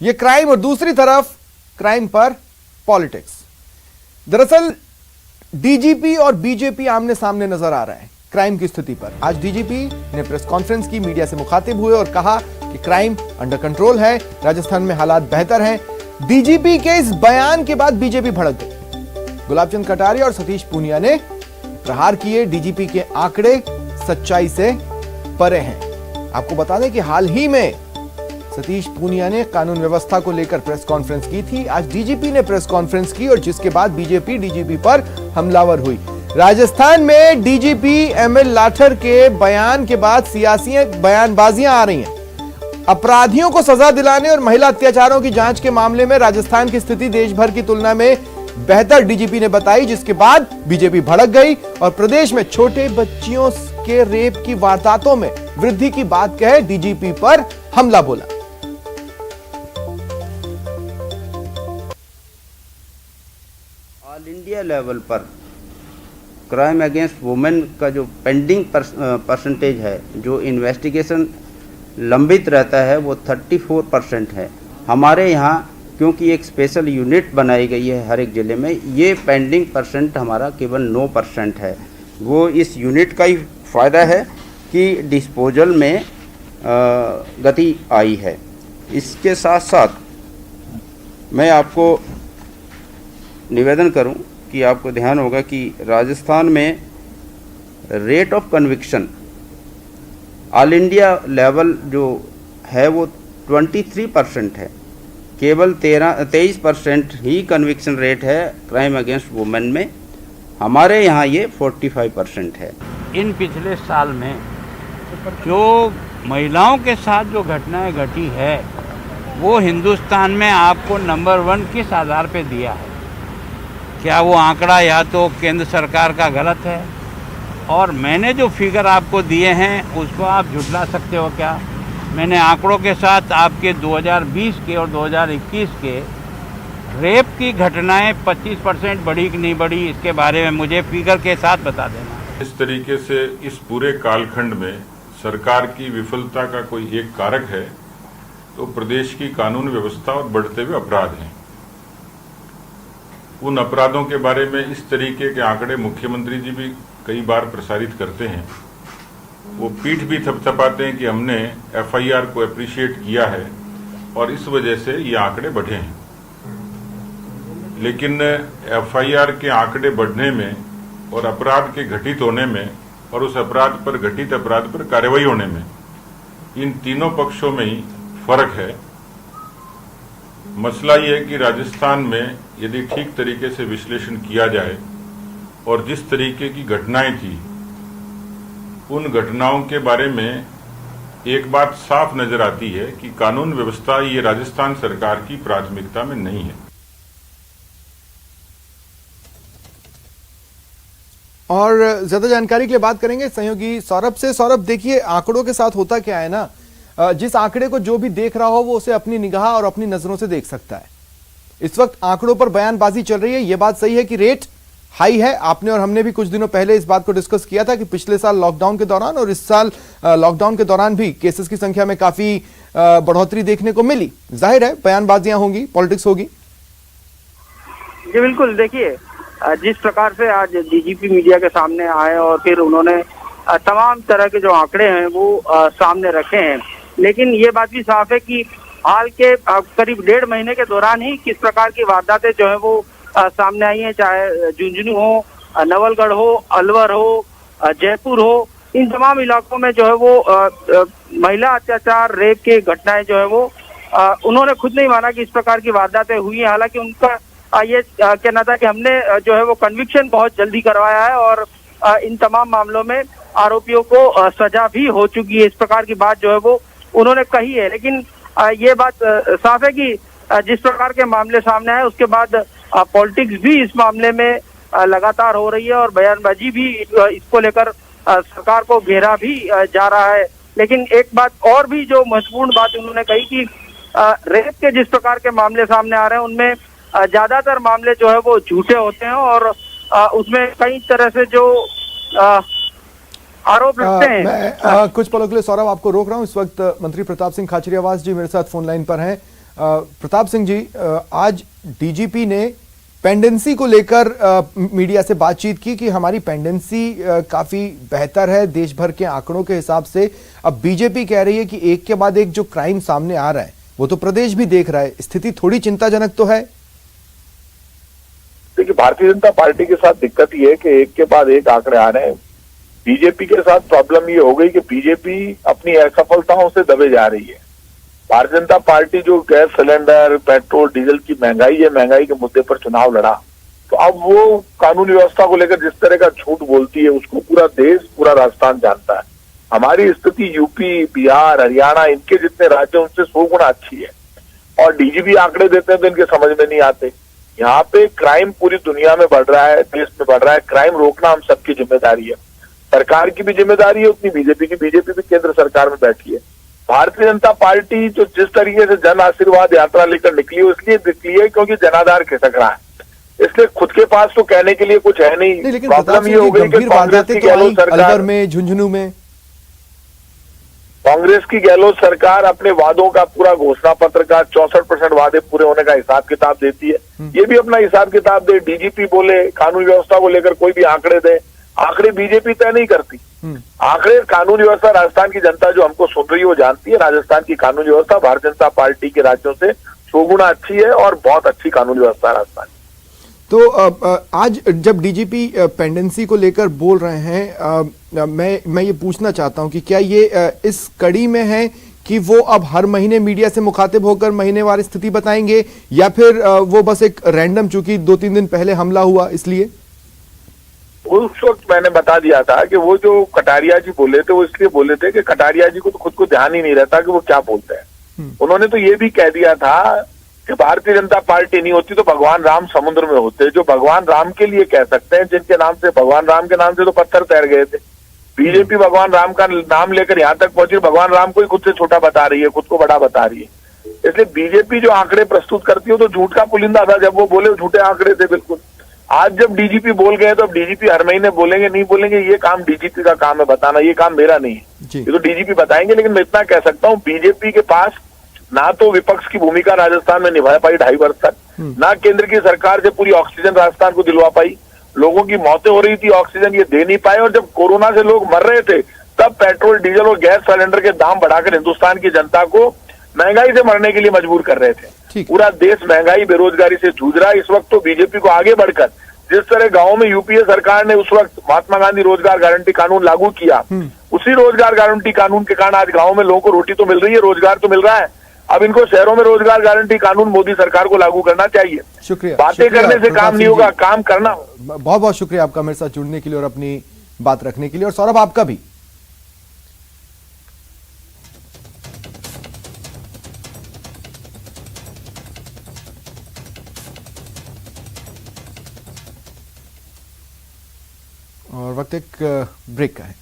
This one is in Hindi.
ये क्राइम और दूसरी तरफ क्राइम पर पॉलिटिक्स। दरअसल डीजीपी और बीजेपी आमने सामने नजर आ रहे हैं क्राइम की स्थिति पर। आज डीजीपी ने प्रेस कॉन्फ्रेंस की, मीडिया से मुखातिब हुए और कहा कि क्राइम अंडर कंट्रोल है, राजस्थान में हालात बेहतर हैं। डीजीपी के इस बयान के बाद बीजेपी भड़क गई। गुलाबचंद कटारिया और सतीश पूनिया ने प्रहार किए। डीजीपी के आंकड़े सच्चाई से परे हैं। आपको बता दें कि हाल ही में सतीश पूनिया ने कानून व्यवस्था को लेकर प्रेस कॉन्फ्रेंस की थी। आज डीजीपी ने प्रेस कॉन्फ्रेंस की और जिसके बाद बीजेपी डीजीपी पर हमलावर हुई। राजस्थान में डीजीपी एमएल लाठर के बयान के बाद सियासी बयानबाजियां आ रही हैं। अपराधियों को सजा दिलाने और महिला अत्याचारों की जांच के मामले में राजस्थान की स्थिति देश भर की तुलना में बेहतर डीजीपी ने बताई, जिसके बाद बीजेपी भड़क गई और प्रदेश में छोटे बच्चियों के रेप की वारदातों में वृद्धि की बात कहे डीजीपी पर हमला बोला। ऑल इंडिया लेवल पर क्राइम अगेंस्ट वुमेन का जो पेंडिंग परसेंटेज है, जो इन्वेस्टिगेशन लंबित रहता है, वो 34% है। हमारे यहाँ क्योंकि एक स्पेशल यूनिट बनाई गई है हर एक ज़िले में, ये पेंडिंग परसेंट हमारा केवल 9% है। वो इस यूनिट का ही फ़ायदा है कि डिस्पोजल में गति आई है। इसके साथ साथ मैं आपको निवेदन करूं कि आपको ध्यान होगा कि राजस्थान में rate of conviction all India level जो है वो 23% है। केवल 23% ही कन्विक्शन रेट है क्राइम अगेंस्ट वुमेन में। हमारे यहाँ ये 45% है। इन पिछले साल में जो महिलाओं के साथ जो घटनाएं घटी है, वो हिंदुस्तान में आपको नंबर 1 किस आधार पे दिया है? क्या वो आंकड़ा या तो केंद्र सरकार का गलत है, और मैंने जो फिगर आपको दिए हैं उसको आप झुठला सकते हो क्या? मैंने आंकड़ों के साथ आपके 2020 के और 2021 के रेप की घटनाएं 25% बढ़ी कि नहीं बढ़ी, इसके बारे में मुझे फिगर के साथ बता देना। इस तरीके से इस पूरे कालखंड में सरकार की विफलता का कोई एक कारक है तो प्रदेश की कानून व्यवस्था और बढ़ते हुए अपराध हैं। उन अपराधों के बारे में इस तरीके के आंकड़े मुख्यमंत्री जी भी कई बार प्रसारित करते हैं। वो पीठ भी थपथपाते हैं कि हमने एफआईआर को अप्रिशिएट किया है और इस वजह से ये आंकड़े बढ़े हैं। लेकिन एफआईआर के आंकड़े बढ़ने में और अपराध के घटित होने में और उस अपराध पर घटित अपराध पर कार्रवाई होने में, इन तीनों पक्षों में ही फर्क है। मसला ये है कि राजस्थान में यदि ठीक तरीके से विश्लेषण किया जाए और जिस तरीके की घटनाएं थी, उन घटनाओं के बारे में एक बात साफ नजर आती है कि कानून व्यवस्था ये राजस्थान सरकार की प्राथमिकता में नहीं है। और ज्यादा जानकारी के लिए बात करेंगे सहयोगी सौरभ से। सौरभ, देखिए आंकड़ों के साथ होता क्या है ना, जिस आंकड़े को जो भी देख रहा हो वो उसे अपनी निगाह और अपनी नजरों से देख सकता है। इस वक्त आंकड़ों पर बयानबाजी चल रही है। यह बात सही है कि रेट हाई है। आपने और हमने भी कुछ दिनों पहले इस बात को डिस्कस किया था कि पिछले साल लॉकडाउन के दौरान और इस साल लॉकडाउन के दौरान भी केसेस की संख्या में काफी बढ़ोतरी देखने को मिली। जाहिर है बयानबाजियां होंगी, पॉलिटिक्स होगी। जी बिल्कुल। देखिए, जिस प्रकार से आज डीजीपी मीडिया के सामने आए और फिर उन्होंने तमाम तरह के जो आंकड़े हैं वो सामने रखे हैं, लेकिन ये बात भी साफ है कि हाल के करीब 1.5 महीने के दौरान ही किस प्रकार की वारदातें जो है वो सामने आई हैं। चाहे झुंझुनू हो, नवलगढ़ हो, अलवर हो, जयपुर हो, इन तमाम इलाकों में जो है वो महिला अत्याचार, रेप की घटनाएं जो है वो उन्होंने खुद नहीं माना कि इस प्रकार की वारदातें हुई हैं। हालांकि उनका ये कहना था कि हमने जो है वो कन्विक्शन बहुत जल्दी करवाया है और इन तमाम मामलों में आरोपियों को सजा भी हो चुकी है। इस प्रकार की बात जो है वो उन्होंने कही है। लेकिन ये बात साफ है कि जिस प्रकार के मामले सामने आए उसके बाद पॉलिटिक्स भी इस मामले में लगातार हो रही है और बयानबाजी भी इसको लेकर सरकार को घेरा भी जा रहा है। लेकिन एक बात और भी जो महत्वपूर्ण बात उन्होंने कही कि रेप के जिस प्रकार के मामले सामने आ रहे हैं उनमें ज्यादातर मामले जो है वो झूठे होते हैं और उसमें कई तरह से जो आरोप लगते हैं। मैं कुछ पलों के लिए सौरभ आपको रोक रहा हूं। इस वक्त मंत्री प्रताप सिंह खाचरियावास जी मेरे साथ फोन लाइन पर हैं। प्रताप सिंह जी, आज डीजीपी ने पेंडेंसी को लेकर मीडिया से बातचीत की कि हमारी पेंडेंसी काफी बेहतर है देश भर के आंकड़ों के हिसाब से। अब बीजेपी कह रही है कि एक के बाद एक जो क्राइम सामने आ रहा है वो तो प्रदेश भी देख रहा है, स्थिति थोड़ी चिंताजनक तो है। देखिए, भारतीय जनता पार्टी के साथ दिक्कत ये है कि एक के बाद एक आंकड़े आ रहे हैं। बीजेपी के साथ प्रॉब्लम ये हो गई कि बीजेपी अपनी असफलताओं से दबे जा रही है। भारतीय जनता पार्टी जो गैस सिलेंडर, पेट्रोल, डीजल की महंगाई है, महंगाई के मुद्दे पर चुनाव लड़ा, तो अब वो कानून व्यवस्था को लेकर जिस तरह का झूठ बोलती है उसको पूरा देश, पूरा राजस्थान जानता है। हमारी स्थिति यूपी, बिहार, हरियाणा, इनके जितने राज्य उनसे 100 गुना अच्छी है। और डीजीपी आंकड़े देते हैं तो इनके समझ में नहीं आते। यहाँ पे क्राइम पूरी दुनिया में बढ़ रहा है, देश में बढ़ रहा है। क्राइम रोकना हम सबकी जिम्मेदारी है, सरकार की भी जिम्मेदारी है उतनी बीजेपी की। बीजेपी भी केंद्र सरकार में बैठी है। भारतीय जनता पार्टी जो जिस तरीके से जन आशीर्वाद यात्रा लेकर निकली है इसलिए निकली है क्योंकि जनाधार खिसक रहा है, इसलिए खुद के पास तो कहने के लिए कुछ है नहीं। लेकिन प्रॉब्लम ये हो गई कि कांग्रेस की गहलोत सरकार, अलवर में, झुंझुनू में कांग्रेस की गहलोत सरकार अपने वादों का पूरा घोषणा पत्र का 64% वादे पूरे होने का हिसाब किताब देती है। ये भी अपना हिसाब किताब दे। डीजीपी बोले कानून व्यवस्था को लेकर कोई भी आंकड़े दे, आंकड़े बीजेपी तय नहीं करती। आंकड़े कानून व्यवस्था राजस्थान की जनता जो हमको सुन रही है वो जानती है। राजस्थान की कानून व्यवस्था भारतीय जनता पार्टी के राज्यों से 100 गुना अच्छी है और बहुत अच्छी कानून व्यवस्था है राजस्थान। तो आज जब डीजीपी पेंडेंसी को लेकर बोल रहे हैं, मैं ये पूछना चाहता हूं कि क्या ये इस कड़ी में है कि वो अब हर महीने मीडिया से मुखातिब होकर महीनेवार स्थिति बताएंगे, या फिर वो बस एक रैंडम, चूंकि 2-3 दिन पहले हमला हुआ इसलिए? उस वक्त मैंने बता दिया था कि वो जो कटारिया जी बोले थे वो इसलिए बोले थे कि कटारिया जी को तो खुद को ध्यान ही नहीं रहता कि वो क्या बोलते हैं। उन्होंने तो ये भी कह दिया था कि भारतीय जनता पार्टी नहीं होती तो भगवान राम समुद्र में होते। जो भगवान राम के लिए कह सकते हैं, जिनके नाम से, भगवान राम के नाम से तो पत्थर तैर गए थे। बीजेपी भगवान राम का नाम लेकर यहाँ तक पहुंची, भगवान राम को ही खुद से छोटा बता रही है, खुद को बड़ा बता रही है। इसलिए बीजेपी जो आंकड़े प्रस्तुत करती है तो झूठ का पुलिंदा था। जब वो बोले झूठे आंकड़े थे बिल्कुल। आज जब डीजीपी बोल गए तो अब डीजीपी हर महीने बोलेंगे नहीं बोलेंगे, ये काम डीजीपी का काम है बताना, ये काम मेरा नहीं है। ये तो डीजीपी बताएंगे। लेकिन मैं इतना कह सकता हूँ, बीजेपी के पास ना तो विपक्ष की भूमिका राजस्थान में निभा पाई 2.5 वर्ष तक, ना केंद्र की सरकार से पूरी ऑक्सीजन राजस्थान को दिलवा पाई। लोगों की मौतें हो रही थी, ऑक्सीजन ये दे नहीं पाए। और जब कोरोना से लोग मर रहे थे तब पेट्रोल, डीजल और गैस सिलेंडर के दाम बढ़ाकर हिंदुस्तान की जनता को महंगाई से मरने के लिए मजबूर कर रहे थे। पूरा देश महंगाई, बेरोजगारी से जूझ रहा है। इस वक्त तो बीजेपी को आगे बढ़कर जिस तरह गांव में यूपीए सरकार ने उस वक्त महात्मा गांधी रोजगार गारंटी कानून लागू किया, उसी रोजगार गारंटी कानून के कारण आज गांव में लोगों को रोटी तो मिल रही है, रोजगार तो मिल रहा है। अब इनको शहरों में रोजगार गारंटी कानून मोदी सरकार को लागू करना चाहिए। शुक्रिया। बातें करने से काम नहीं होगा, काम करना। बहुत बहुत शुक्रिया आपका मेरे साथ जुड़ने के लिए और अपनी बात रखने के लिए। और सौरभ, आपका भी। और वक्त एक ब्रेक का है।